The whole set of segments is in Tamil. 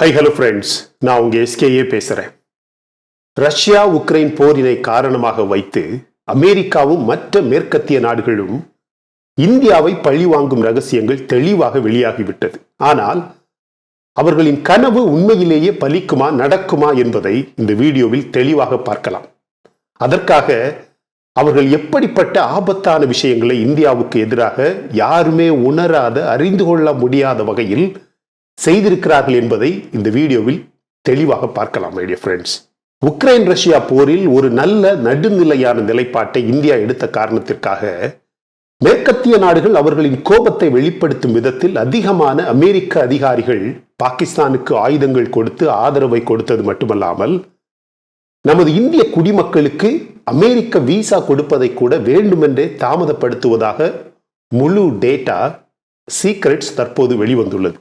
ஹலோ ஃப்ரெண்ட்ஸ், நான் உங்க எஸ்கேஏ பேசுறேன். ரஷ்யா உக்ரைன் போரினை காரணமாக வைத்து அமெரிக்காவும் மற்ற மேற்கத்திய நாடுகளும் இந்தியாவை பழிவாங்கும் ரகசியங்கள் தெளிவாக வெளியாகிவிட்டது. ஆனால் அவர்களின் கனவு உண்மையிலேயே பலிக்குமா, நடக்குமா என்பதை இந்த வீடியோவில் தெளிவாக பார்க்கலாம். அதற்காக அவர்கள் எப்படிப்பட்ட ஆபத்தான விஷயங்களை இந்தியாவுக்கு எதிராக யாருமே உணராத, அறிந்து கொள்ள முடியாத வகையில் செய்திருக்கிறார்கள் என்பதை இந்த வீடியோவில் தெளிவாக பார்க்கலாம். My dear friends, Ukraine Russia போரில் ஒரு நல்ல நடுநிலையான நிலைப்பாட்டை இந்தியா எடுத்த காரணத்திற்காக மேற்கத்திய நாடுகள் அவர்களின் கோபத்தை வெளிப்படுத்தும் விதத்தில் அதிகமான அமெரிக்க அதிகாரிகள் பாகிஸ்தானுக்கு ஆயுதங்கள் கொடுத்து ஆதரவை கொடுத்தது மட்டுமல்லாமல், நமது இந்திய குடிமக்களுக்கு அமெரிக்க விசா கொடுப்பதை கூட வேண்டுமென்றே தாமதப்படுத்துவதாக முழு டேட்டா சீக்ரெட்ஸ் தற்போது வெளிவந்துள்ளது.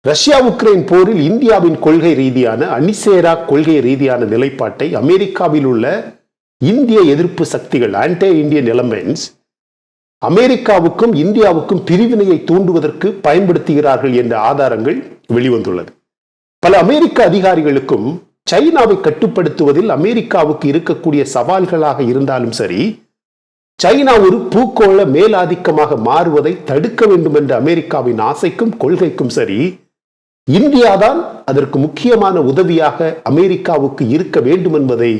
ரஷ்யா உக்ரைன் போரில் இந்தியாவின் கொள்கை ரீதியான, அணிசேரா கொள்கை ரீதியான நிலைப்பாட்டை அமெரிக்காவில் உள்ள இந்திய எதிர்ப்பு சக்திகள், ஆன்டி இந்தியன் எலமெண்ட்ஸ், அமெரிக்காவுக்கும் இந்தியாவுக்கும் பிரிவினையை தூண்டுவதற்கு பயன்படுத்துகிறார்கள் என்ற ஆதாரங்கள் வெளிவந்துள்ளது. பல அமெரிக்க அதிகாரிகளுக்கும் சைனாவை கட்டுப்படுத்துவதில் அமெரிக்காவுக்கு இருக்கக்கூடிய சவால்களாக இருந்தாலும் சரி, சைனா ஒரு பூகோள மேலாதிக்கமாக மாறுவதை தடுக்க வேண்டும் என்ற அமெரிக்காவின் ஆசைக்கும் கொள்கைக்கும் சரி, இந்தியாதான் அதற்கு முக்கியமான உதவியாக அமெரிக்காவுக்கு இருக்க வேண்டும் என்பதை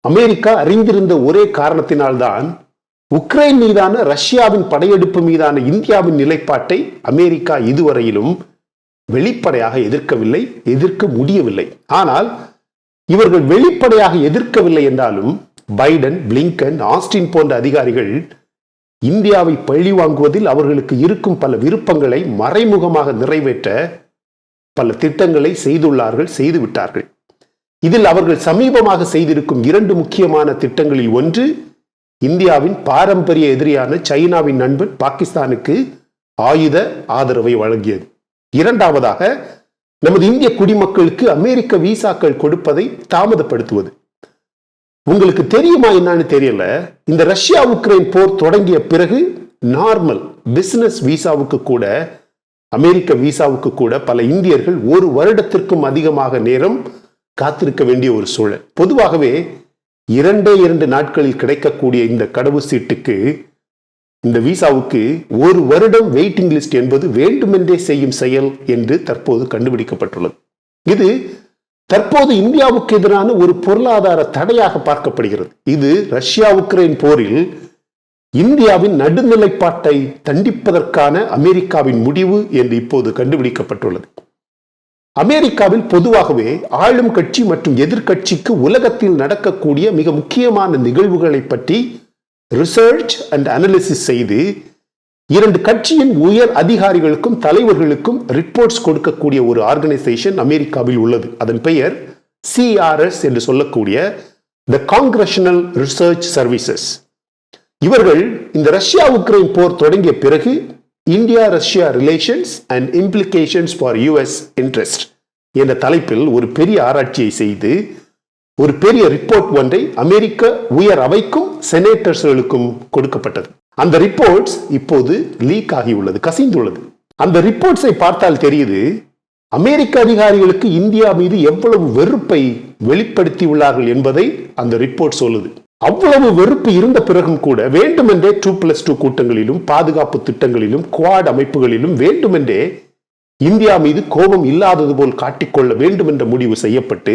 அமெரிக்கா அறிந்திருந்த ஒரே காரணத்தினால்தான் உக்ரைன் மீதான ரஷ்யாவின் படையெடுப்பு மீதான இந்தியாவின் நிலைப்பாட்டை அமெரிக்கா இதுவரையிலும் வெளிப்படையாக எதிர்க்கவில்லை, எதிர்க்க முடியவில்லை. ஆனால் இவர்கள் வெளிப்படையாக எதிர்க்கவில்லை என்றாலும் பைடன், பிளிங்கன், ஆஸ்டின் போன்ற அதிகாரிகள் இந்தியாவை பழிவாங்குவதில் அவர்களுக்கு இருக்கும் பல விருப்பங்களை மறைமுகமாக நிறைவேற்ற பல திட்டங்களை செய்துள்ளார்கள், செய்துவிட்டார்கள். இதில் அவர்கள் சமீபமாக செய்திருக்கும் இரண்டு முக்கியமான திட்டங்களில் ஒன்று, இந்தியாவின் பாரம்பரிய எதிரியான சைனாவின் நண்பன் பாகிஸ்தானுக்கு ஆயுத ஆதரவை வழங்கியது. இரண்டாவதாக, நமது இந்திய குடிமக்களுக்கு அமெரிக்க விசாக்கள் கொடுப்பதை தாமதப்படுத்துவது. உங்களுக்கு தெரியுமா என்னன்னு தெரியல, இந்த ரஷ்யா உக்ரைன் போர் தொடங்கிய பிறகு நார்மல் பிசினஸ் விசாவுக்கு கூட, அமெரிக்க விசாவுக்கு கூட பல இந்தியர்கள் ஒரு வருடத்திற்கும் அதிகமாக நேரம் காத்திருக்க வேண்டிய ஒரு சூழல். பொதுவாகவே 2 நாட்களில் கிடைக்கக்கூடிய இந்த கடவுச்சீட்டுக்கு, இந்த விசாவுக்கு ஒரு வருடம் வெயிட்டிங் லிஸ்ட் என்பது வேண்டுமென்றே செய்யும் செயல் என்று தற்போது கண்டுபிடிக்கப்பட்டுள்ளது. இது தற்போது இந்தியாவுக்கு எதிரான ஒரு பொருளாதார தடையாக பார்க்கப்படுகிறது. இது ரஷ்யா உக்ரைன் போரில் இந்தியாவின் நடுநிலைப்பாட்டை தண்டிப்பதற்கான அமெரிக்காவின் முடிவு என்று இப்போது கண்டுபிடிக்கப்பட்டுள்ளது. அமெரிக்காவில் பொதுவாகவே ஆளும் கட்சி மற்றும் எதிர்கட்சிக்கு உலகத்தில் நடக்கக்கூடிய மிக முக்கியமான நிகழ்வுகளை பற்றி ரிசர்ச் அண்ட் அனாலிசிஸ் செய்து 2 கட்சியின் உயர் அதிகாரிகளுக்கும் தலைவர்களுக்கும் ரிப்போர்ட்ஸ் கொடுக்கக்கூடிய ஒரு ஆர்கனைசேஷன் அமெரிக்காவில் உள்ளது. அதன் பெயர் CRS என்று சொல்லக்கூடிய தி காங்கிரஷனல் ரிசர்ச் சர்வீசஸ். இவர்கள் இந்த ரஷ்யா உக்ரைன் போர் தொடங்கிய பிறகு India Russia relations and implications for US interest என்ற தலைப்பில் ஒரு பெரிய ஆராய்ச்சியை செய்து ஒரு பெரிய ரிப்போர்ட் ஒன்றை அமெரிக்க உயர் அவைக்கும் செனேட்டர்ஸ்களுக்கும் கொடுக்கப்பட்டது. அந்த ரிப்போர்ட்ஸ் இப்போது லீக் ஆகியுள்ளது, கசிந்துள்ளது. அந்த ரிப்போர்ட்ஸை பார்த்தால் தெரியுது, அமெரிக்க அதிகாரிகளுக்கு இந்தியா மீது எவ்வளவு வெறுப்பை வெளிப்படுத்தி உள்ளார்கள் என்பதை அந்த ரிப்போர்ட் சொல்லுது. அவ்வளவு வெறுப்பு இருந்த பிறகும் கூட வேண்டுமென்றே 2+2 கூட்டங்களிலும், பாதுகாப்பு திட்டங்களிலும், குவாட் அமைப்புகளிலும் வேண்டுமென்றே இந்தியா மீது கோபம் இல்லாதது போல் காட்டிக்கொள்ள வேண்டும் என்ற முடிவு செய்யப்பட்டு,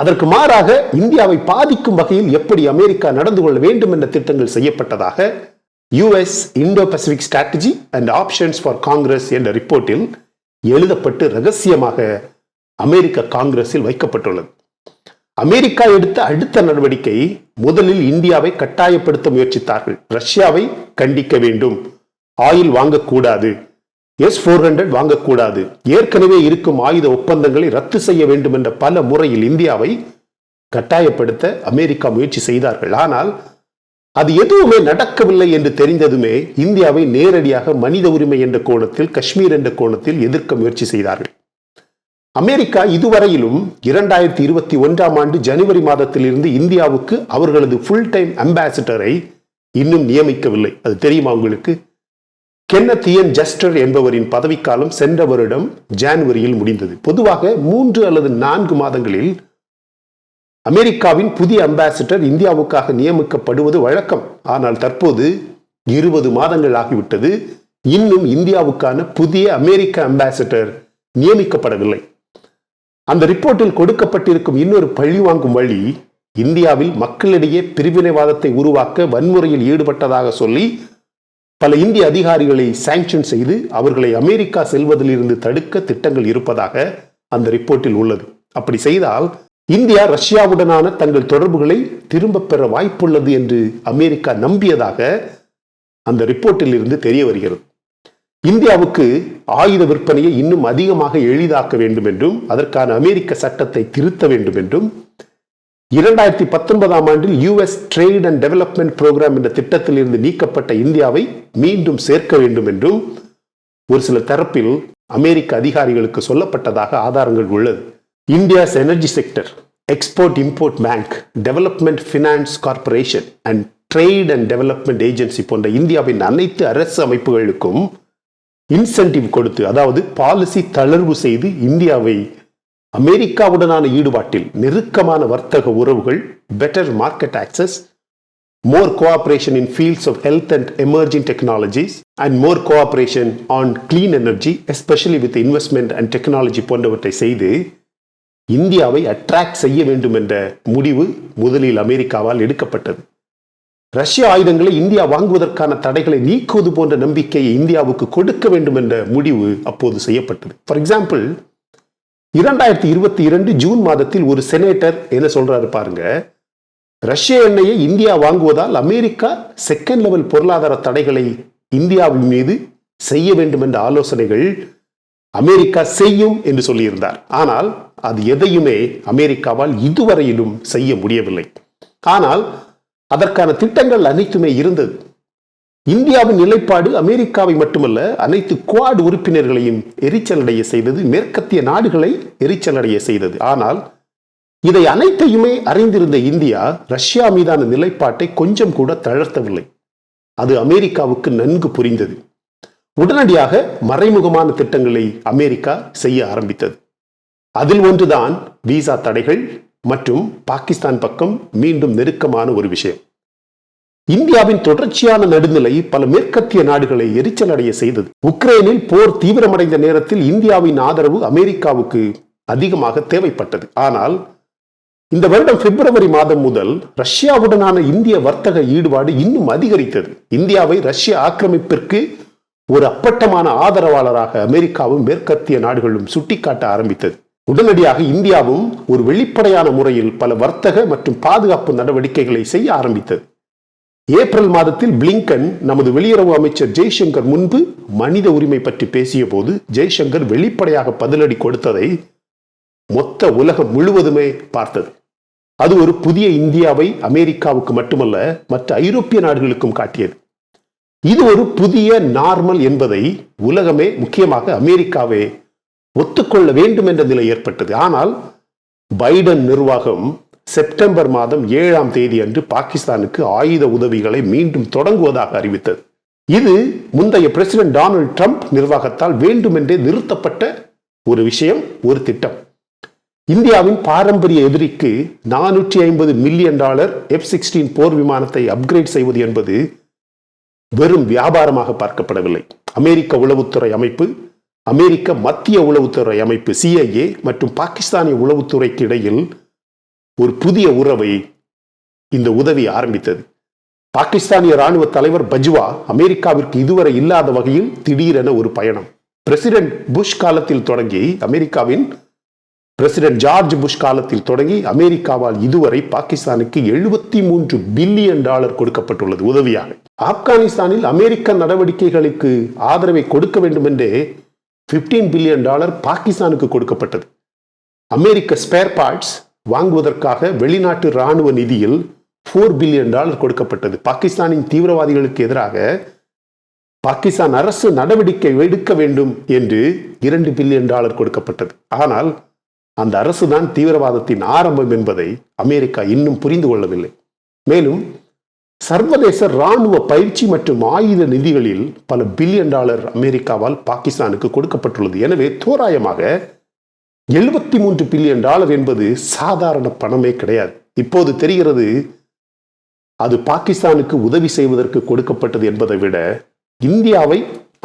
அதற்கு மாறாக இந்தியாவை பாதிக்கும் வகையில் எப்படி அமெரிக்கா நடந்து கொள்ள வேண்டும் என்ற திட்டங்கள் செய்யப்பட்டதாக US Indo Pacific strategy and options for Congress என்ற ரிப்போர்ட்டில் எழுதப்பட்டு ரகசியமாக அமெரிக்க காங்கிரஸில் வைக்கப்பட்டுள்ளது. அமெரிக்கா எடுத்த அடுத்த நடவடிக்கை, முதலில் இந்தியாவை கட்டாயப்படுத்த முயற்சித்தார்கள். ரஷ்யாவை கண்டிக்க வேண்டும், ஆயில் வாங்கக்கூடாது, S-400 வாங்கக்கூடாது, ஏற்கனவே இருக்கும் ஆயுத ஒப்பந்தங்களை ரத்து செய்ய வேண்டும் என்ற பல முறையில் இந்தியாவை கட்டாயப்படுத்த அமெரிக்கா முயற்சி செய்தார்கள். ஆனால் அது எதுவுமே நடக்கவில்லை என்று தெரிந்ததுமே இந்தியாவை நேரடியாக மனித உரிமை என்ற கோணத்தில், காஷ்மீர் என்ற கோணத்தில் எதிர்க்க முயற்சி செய்தார்கள். அமெரிக்கா இதுவரையிலும் 2021 ஜனவரி மாதத்திலிருந்து இந்தியாவுக்கு அவர்களது ஃபுல் டைம் அம்பாசிடரை இன்னும் நியமிக்கவில்லை. அது தெரியுமா உங்களுக்கு? கென்னத் இயன் ஜஸ்டர் என்பவரின் பதவிக்காலம் சென்ற வருடம் ஜனவரியில் முடிந்தது. பொதுவாக 3 அல்லது 4 மாதங்களில் அமெரிக்காவின் புதிய அம்பாசிடர் இந்தியாவுக்காக நியமிக்கப்படுவது வழக்கம். ஆனால் தற்போது 20 மாதங்கள் ஆகிவிட்டது. இன்னும் இந்தியாவுக்கான புதிய அமெரிக்க அம்பாசிடர் நியமிக்கப்படவில்லை. அந்த ரிப்போர்ட்டில் கொடுக்கப்பட்டிருக்கும் இன்னொரு பழிவாங்கும் வழி, இந்தியாவில் மக்களிடையே பிரிவினைவாதத்தை உருவாக்க வன்முறையில் ஈடுபட்டதாக சொல்லி பல இந்திய அதிகாரிகளை சாங்ஷன் செய்து அவர்களை அமெரிக்கா செல்வதிலிருந்து தடுக்க திட்டங்கள் இருப்பதாக அந்த ரிப்போர்ட்டில் உள்ளது. அப்படி செய்தால் இந்தியா ரஷ்யாவுடனான தங்கள் தொடர்புகளை திரும்ப பெற வாய்ப்புள்ளது என்று அமெரிக்கா நம்பியதாக அந்த ரிப்போர்ட்டில் இருந்து தெரிய வருகிறது. இந்தியாவுக்கு ஆயுத விற்பனையை இன்னும் அதிகமாக எளிதாக்க வேண்டும் என்றும் அதற்கான அமெரிக்க சட்டத்தை திருத்த வேண்டும் என்றும் 2019 ஆண்டில் US trade and development program என்ற திட்டத்தில் இருந்து நீக்கப்பட்ட இந்தியாவை மீண்டும் சேர்க்க வேண்டும் என்றும் ஒரு சில தரப்பில் அமெரிக்க அதிகாரிகளுக்கு சொல்லப்பட்டதாக ஆதாரங்கள் உள்ளது. India's energy sector, export import bank, development finance corporation and trade and development agency போன்ற இந்தியாவின் அனைத்து அரசு அமைப்புகளுக்கும் இன்சென்டிவ் கொடுத்து, அதாவது பாலிசி தளர்வு செய்து இந்தியாவை அமெரிக்காவுடனான ஈடுபாட்டில் நெருக்கமான வர்த்தக உறவுகள், better market access, more cooperation in fields of health and emerging technologies and more cooperation on clean energy especially with investment and technology போன்றவற்றை செய்து இந்தியாவை அட்ராக்ட் செய்ய வேண்டும் என்ற முடிவு முதலில் அமெரிக்காவால் எடுக்கப்பட்டது. ரஷ்ய ஆயுதங்களை இந்தியா வாங்குவதற்கான தடைகளை நீக்குவது போன்ற நம்பிக்கையை இந்தியாவுக்கு கொடுக்க வேண்டும் என்ற முடிவு அப்போது செய்யப்பட்டது. ஃபார் எக்ஸாம்பிள், 2022 ஜூன் மாதத்தில் ஒரு செனேட்டர் என்ன சொல்றாரு பாருங்க, ரஷ்ய எண்ணெயை இந்தியா வாங்குவதால் அமெரிக்கா செகண்ட் லெவல் பொருளாதார தடைகளை இந்தியாவின் மீது செய்ய வேண்டும் என்ற ஆலோசனைகள் அமெரிக்கா செய்யும் என்று சொல்லியிருந்தார். ஆனால் அது எதையுமே அமெரிக்காவால் இதுவரையிலும் செய்ய முடியவில்லை. ஆனால் அதற்கான திட்டங்கள் அனைத்துமே இருந்தது. இந்தியாவின் நிலைப்பாடு அமெரிக்காவை மட்டுமல்ல, அனைத்து குவாட் உறுப்பினர்களையும் எரிச்சலடைய செய்தது, மேற்கத்திய நாடுகளை எரிச்சலடைய செய்தது. ஆனால் இதை அனைத்தையுமே அறிந்திருந்த இந்தியா ரஷ்யா மீதான நிலைப்பாட்டை கொஞ்சம் கூட தளர்த்தவில்லை. அது அமெரிக்காவுக்கு நன்கு புரிந்தது. உடனடியாக மறைமுகமான திட்டங்களை அமெரிக்கா செய்ய ஆரம்பித்தது. அதில் ஒன்றுதான் விசா தடைகள் மற்றும் பாகிஸ்தான் பக்கம் மீண்டும் நெருக்கமான ஒரு விஷயம். இந்தியாவின் தொடர்ச்சியான நடுநிலை பல மேற்கத்திய நாடுகளை எரிச்சலடைய செய்தது. உக்ரைனில் போர் தீவிரமடைந்த நேரத்தில் இந்தியாவின் ஆதரவு அமெரிக்காவுக்கு அதிகமாக தேவைப்பட்டது. ஆனால் இந்த வருடம் பிப்ரவரி மாதம் முதல் ரஷ்யாவுடனான இந்திய வர்த்தக ஈடுபாடு இன்னும் அதிகரித்தது. இந்தியாவை ரஷ்ய ஆக்கிரமிப்பிற்கு ஒரு அப்பட்டமான ஆதரவாளராக அமெரிக்காவும் மேற்கத்திய நாடுகளும் சுட்டிக்காட்ட ஆரம்பித்தது. உடனடியாக இந்தியாவும் ஒரு வெளிப்படையான முறையில் பல வர்த்தக மற்றும் பாதுகாப்பு நடவடிக்கைகளை செய்ய ஆரம்பித்தது. ஏப்ரல் மாதத்தில் பிளிங்கன் நமது வெளியுறவு அமைச்சர் ஜெய்சங்கர் முன்பு மனித உரிமை பற்றி பேசிய போது ஜெய்சங்கர் வெளிப்படையாக பதிலடி கொடுத்ததை மொத்த உலகம் முழுவதுமே பார்த்தது. அது ஒரு புதிய இந்தியாவை அமெரிக்காவுக்கு மட்டுமல்ல மற்ற ஐரோப்பிய நாடுகளுக்கும் காட்டியது. இது ஒரு புதிய நார்மல் என்பதை உலகமே, முக்கியமாக அமெரிக்காவே ஒத்துக்கொள்ள வேண்டும் என்ற நிலை ஏற்பட்டது. ஆனால் பைடன் நிர்வாகம் செப்டம்பர் மாதம் 7ஆம் தேதி அன்று பாகிஸ்தானுக்கு ஆயுத உதவிகளை மீண்டும் தொடங்குவதாக அறிவித்தது. இது முந்தைய பிரசிடென்ட் டொனால்ட் ட்ரம்ப் நிர்வாகத்தால் வேண்டுமென்றே நிறுத்தப்பட்ட ஒரு விஷயம், ஒரு திட்டம். இந்தியாவின் பாரம்பரிய எதிரிக்கு $450 மில்லியன் F-16 போர் விமானத்தை அப்கிரேட் செய்வது என்பது வெறும் வியாபாரமாக பார்க்கப்படவில்லை. அமெரிக்க உளவுத்துறை அமைப்பு, அமெரிக்க மத்திய உளவுத்துறை அமைப்பு CIA மற்றும் பாகிஸ்தானிய உளவுத்துறைக்கு இடையில் ஒரு புதிய உறவை இந்த உதவி ஆரம்பித்தது. பாகிஸ்தானிய ராணுவ தலைவர் பஜ்வா அமெரிக்காவிற்கு இதுவரை இல்லாத வகையில் திடீரென ஒரு பயணம். பிரசிடென்ட் புஷ் காலத்தில் தொடங்கி அமெரிக்காவின் பிரசிடென்ட் ஜார்ஜ் புஷ் காலத்தில் தொடங்கி அமெரிக்காவால் இதுவரை பாகிஸ்தானுக்கு $73 பில்லியன் கொடுக்கப்பட்டுள்ளது உதவியாக. ஆப்கானிஸ்தானில் அமெரிக்க நடவடிக்கைகளுக்கு ஆதரவை கொடுக்க வேண்டும் என்றே $15 பில்லியன் பாகிஸ்தானுக்கு கொடுக்கப்பட்டது. அமெரிக்க ஸ்பேர் பார்ட்ஸ் வாங்குவதற்காக வெளிநாட்டு ராணுவ நிதியில் $4 பில்லியன் கொடுக்கப்பட்டது. பாகிஸ்தானின் தீவிரவாதிகளுக்கு எதிராக பாகிஸ்தான் அரசு நடவடிக்கை எடுக்க வேண்டும் என்று $2 பில்லியன் கொடுக்கப்பட்டது. ஆனால் அந்த அரசுதான் தீவிரவாதத்தின் ஆரம்பம் என்பதை அமெரிக்கா இன்னும் புரிந்து கொள்ளவில்லை. மேலும் சர்வதேச ராணுவ பயிற்சி மற்றும் ஆயுத நிதிகளில் பல பில்லியன் டாலர் அமெரிக்காவால் பாகிஸ்தானுக்கு கொடுக்கப்பட்டுள்ளது. எனவே தோராயமாக 73 பில்லியன் டாலர் என்பது சாதாரண பணமே கிடையாது. இப்போது தெரிகிறது அது பாகிஸ்தானுக்கு உதவி செய்வதற்கு கொடுக்கப்பட்டது என்பதை விட இந்தியாவை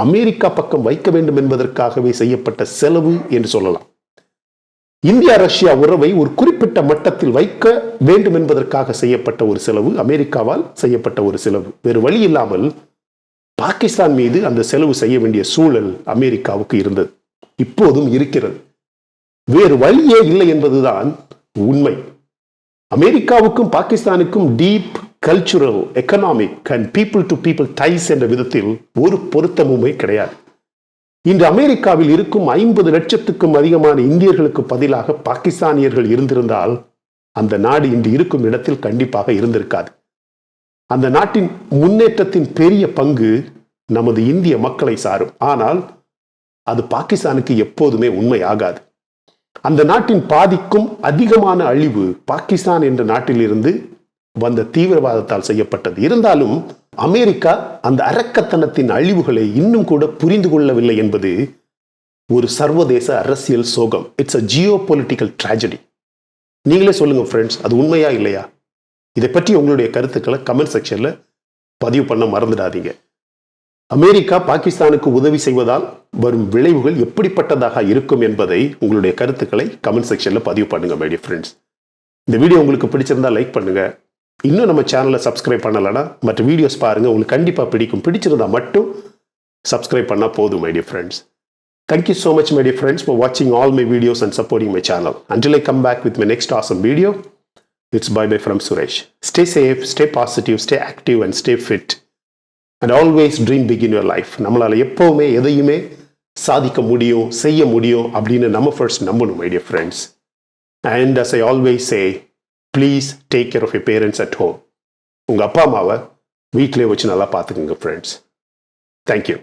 அமெரிக்கா பக்கம் வைக்க வேண்டும் என்பதற்காகவே செய்யப்பட்ட செலவு என்று சொல்லலாம். இந்தியா ரஷ்யா உறவை ஒரு குறிப்பிட்ட மட்டத்தில் வைக்க வேண்டும் என்பதற்காக செய்யப்பட்ட ஒரு செலவு, அமெரிக்காவால் செய்யப்பட்ட ஒரு செலவு. வேறு வழி இல்லாமல் பாகிஸ்தான் மீது அந்த செலவு செய்ய வேண்டிய சூழல் அமெரிக்காவுக்கு இருந்தது, இப்போதும் இருக்கிறது. வேறு வழியே இல்லை என்பதுதான் உண்மை. அமெரிக்காவுக்கும் பாகிஸ்தானுக்கும் deep cultural, economic and people to people ties என்ற விதத்தில் ஒரு பொருத்தமுமே கிடையாது. இன்று அமெரிக்காவில் இருக்கும் 50 லட்சத்துக்கும் அதிகமான இந்தியர்களுக்கு பதிலாக பாகிஸ்தானியர்கள் இருந்திருந்தால் அந்த நாடு இன்று இருக்கும் இடத்தில் கண்டிப்பாக இருந்திருக்காது. அந்த நாட்டின் முன்னேற்றத்தின் பெரிய பங்கு நமது இந்திய மக்களை சாரும். ஆனால் அது பாகிஸ்தானுக்கு எப்போதுமே உண்மை ஆகாது. அந்த நாட்டின் பாதிக்கும் அதிகமான அழிவு பாகிஸ்தான் என்ற நாட்டிலிருந்து வந்த தீவிரவாதத்தால் செய்யப்பட்டது. இருந்தாலும் அமெரிக்கா அந்த அரக்கத்தனத்தின் அழிவுகளை இன்னும் கூட புரிந்து கொள்ளவில்லை என்பது ஒரு சர்வதேச அரசியல் சோகம். It's a geopolitical tragedy. நீங்களே சொல்லுங்க ஃப்ரெண்ட்ஸ், அது உண்மையா இல்லையா? இதை பற்றி உங்களுடைய கருத்துக்களை கமெண்ட் செக்ஷன்ல பதிவு பண்ண மறந்துடாதீங்க. அமெரிக்கா பாகிஸ்தானுக்கு உதவி செய்வதால் வரும் விளைவுகள் எப்படிப்பட்டதாக இருக்கும் என்பதை உங்களுடைய கருத்துக்களை கமெண்ட் செக்ஷன்ல பதிவு பண்ணுங்க மை டியர் ஃப்ரெண்ட்ஸ். இந்த வீடியோ உங்களுக்கு பிடிச்சிருந்தா லைக் பண்ணுங்க. இன்னும் நம்ம சேனலை சப்ஸ்கிரைப் பண்ணலைன்னா மற்ற வீடியோஸ் பாருங்க, உங்களுக்கு கண்டிப்பாக பிடிக்கும். பிடிச்சிருந்தா மட்டும் சப்ஸ்கிரைப் பண்ணால் போதும் my dear friends. Thank you so much my dear friends for watching all my videos and supporting my channel. Until I come back with my next awesome video, it's bye bye from Suresh. Stay safe, stay positive, stay active and stay fit. And always dream big in your life. நம்மளால எப்பவுமே எதையுமே சாதிக்க முடியும், செய்ய முடியும் அப்படின்னு நம்ம ஃபர்ஸ்ட் நம்பணும் my dear friends. And as I always say, please take care of your parents at home. உங்க அப்பா அம்மாவை வீட்டிலே வச்சு நல்லா பார்த்துக்குங்க friends. Thank you.